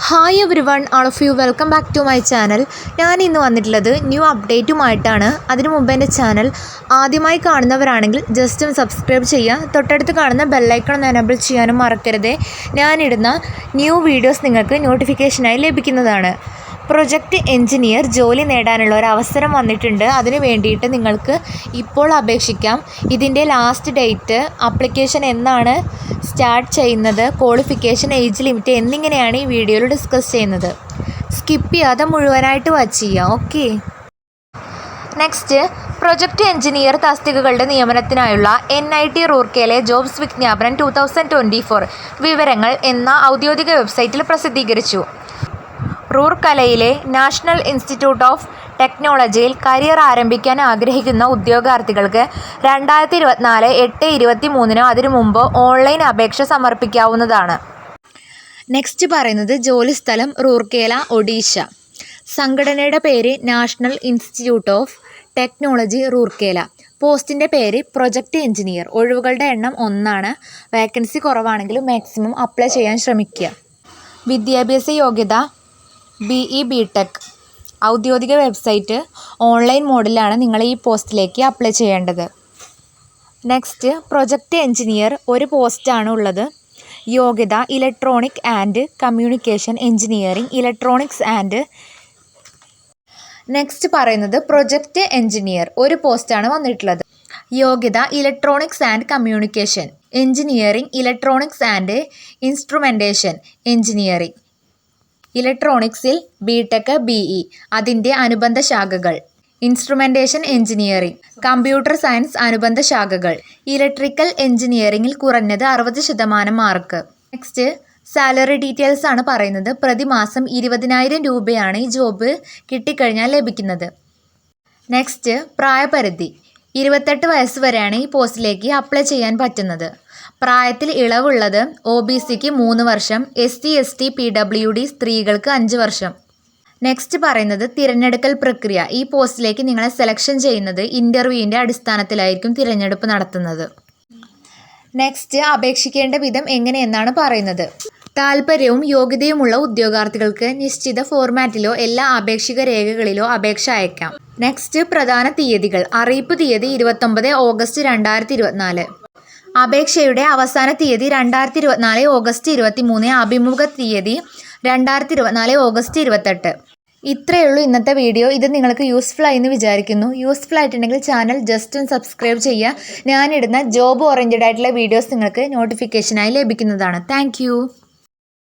Hi everyone, all of you welcome back to my channel. ഞാൻ ഇന്ന് വന്നിട്ടുള്ളത് new അപ്ഡേറ്റുമായിട്ടാണ്. അതിനു മുമ്പ് എൻ്റെ ചാനൽ ആദ്യമായി കാണുന്നവരാണെങ്കിൽ ജസ്റ്റ് ഒന്ന് സബ്സ്ക്രൈബ് ചെയ്യുക. തൊട്ടടുത്ത് കാണുന്ന ബെല്ലൈക്കൺ ഒന്ന് എനേബിൾ ചെയ്യാനും മറക്കരുത്. ഞാനിടുന്ന ന്യൂ വീഡിയോസ് നിങ്ങൾക്ക് നോട്ടിഫിക്കേഷനായി ലഭിക്കുന്നതാണ്. പ്രൊജക്റ്റ് എഞ്ചിനീയർ ജോലി നേടാനുള്ള ഒരു അവസരം വന്നിട്ടുണ്ട്. അതിന് വേണ്ടിയിട്ട് നിങ്ങൾക്ക് ഇപ്പോൾ അപേക്ഷിക്കാം. ഇതിൻ്റെ ലാസ്റ്റ് ഡേറ്റ്, ആപ്ലിക്കേഷൻ എന്നാണ് സ്റ്റാർട്ട് ചെയ്യുന്നത്, ക്വാളിഫിക്കേഷൻ, ഏജ് ലിമിറ്റ് എന്നിങ്ങനെയാണ് ഈ വീഡിയോയിൽ ഡിസ്കസ് ചെയ്യുന്നത്. സ്കിപ്പ് ചെയ്യാതെ മുഴുവനായിട്ട് വാച്ച് ചെയ്യാം. ഓക്കെ. നെക്സ്റ്റ്, പ്രൊജക്റ്റ് എഞ്ചിനീയർ തസ്തികകളുടെ നിയമനത്തിനായുള്ള NIT റൂർക്കേലെ ജോബ്സ് വിജ്ഞാപനം 2024 വിവരങ്ങൾ എന്ന ഔദ്യോഗിക വെബ്സൈറ്റിൽ പ്രസിദ്ധീകരിച്ചു. റൂർക്കലയിലെ നാഷണൽ ഇൻസ്റ്റിറ്റ്യൂട്ട് ഓഫ് ടെക്നോളജിയിൽ കരിയർ ആരംഭിക്കാൻ ആഗ്രഹിക്കുന്ന ഉദ്യോഗാർത്ഥികൾക്ക് 2024-8-23 അതിനു മുമ്പ് ഓൺലൈൻ അപേക്ഷ സമർപ്പിക്കാവുന്നതാണ്. നെക്സ്റ്റ് പറയുന്നത് ജോലിസ്ഥലം റൂർക്കേല, ഒഡീഷ. സംഘടനയുടെ പേര് national institute of technology Rourkela. പോസ്റ്റിൻ്റെ പേര് പ്രൊജക്റ്റ് എഞ്ചിനീയർ. ഒഴിവുകളുടെ എണ്ണം 1. വേക്കൻസി കുറവാണെങ്കിലും മാക്സിമം അപ്ലൈ ചെയ്യാൻ ശ്രമിക്കുക. വിദ്യാഭ്യാസ യോഗ്യത BE BTech. ഔദ്യോഗിക വെബ്സൈറ്റ്. ഓൺലൈൻ മോഡിലാണ് നിങ്ങൾ ഈ പോസ്റ്റിലേക്ക് അപ്ലൈ ചെയ്യേണ്ടത്. നെക്സ്റ്റ്, പ്രൊജക്റ്റ് എഞ്ചിനീയർ ഒരു പോസ്റ്റാണ് ഉള്ളത്. യോഗ്യത electronic and communication engineering, electronics and. Next പറയുന്നത് പ്രൊജക്റ്റ് എഞ്ചിനീയർ ഒരു പോസ്റ്റാണ് വന്നിട്ടുള്ളത്. യോഗ്യത electronics and communication engineering, electronics and instrumentation engineering. ഇലക്ട്രോണിക്സിൽ BTech BE, അതിൻ്റെ അനുബന്ധ ശാഖകൾ. ഇൻസ്ട്രുമെൻറ്റേഷൻ എഞ്ചിനീയറിംഗ്, കമ്പ്യൂട്ടർ സയൻസ് അനുബന്ധ ശാഖകൾ. ഇലക്ട്രിക്കൽ എഞ്ചിനീയറിംഗിൽ കുറഞ്ഞത് 60% മാർക്ക്. നെക്സ്റ്റ്, സാലറി ഡീറ്റെയിൽസ് ആണ് പറയുന്നത്. പ്രതിമാസം 20,000 രൂപയാണ് ഈ ജോബ് കിട്ടിക്കഴിഞ്ഞാൽ ലഭിക്കുന്നത്. നെക്സ്റ്റ്, പ്രായപരിധി 28 വയസ്സ് വരെയാണ് ഈ പോസ്റ്റിലേക്ക് അപ്ലൈ ചെയ്യാൻ പറ്റുന്നത്. പ്രായത്തിൽ ഇളവുള്ളത് OBCക്ക് 3 വർഷം, SC ST PWD സ്ത്രീകൾക്ക് 5 വർഷം. നെക്സ്റ്റ് പറയുന്നത് തിരഞ്ഞെടുക്കൽ പ്രക്രിയ. ഈ പോസ്റ്റിലേക്ക് നിങ്ങളെ സെലക്ഷൻ ചെയ്യുന്നത് ഇൻ്റർവ്യൂവിൻ്റെ അടിസ്ഥാനത്തിലായിരിക്കും തിരഞ്ഞെടുപ്പ് നടത്തുന്നത്. നെക്സ്റ്റ്, അപേക്ഷിക്കേണ്ട വിധം എങ്ങനെയെന്നാണ് പറയുന്നത്. താൽപ്പര്യവും യോഗ്യതയുമുള്ള ഉദ്യോഗാർത്ഥികൾക്ക് നിശ്ചിത ഫോർമാറ്റിലോ എല്ലാ ആപേക്ഷിക രേഖകളിലോ അപേക്ഷ അയക്കാം. നെക്സ്റ്റ്, പ്രധാന തീയതികൾ. അറിയിപ്പ് തീയതി 29 ഓഗസ്റ്റ് 2024. അപേക്ഷയുടെ അവസാന തീയതി 2024 ഓഗസ്റ്റ് 23. അഭിമുഖ തീയതി 2024 ഓഗസ്റ്റ് 28. ഇത്രയുള്ളൂ ഇന്നത്തെ വീഡിയോ. ഇത് നിങ്ങൾക്ക് യൂസ്ഫുൾ ആയി എന്ന് വിചാരിക്കുന്നു. യൂസ്ഫുൾ ആയിട്ടുണ്ടെങ്കിൽ ചാനൽ ജസ്റ്റ് ഒന്ന് സബ്സ്ക്രൈബ് ചെയ്യുക. ഞാനിടുന്ന ജോബ് ഓറിയൻറ്റഡ് ആയിട്ടുള്ള വീഡിയോസ് നിങ്ങൾക്ക് നോട്ടിഫിക്കേഷനായി ലഭിക്കുന്നതാണ്. താങ്ക്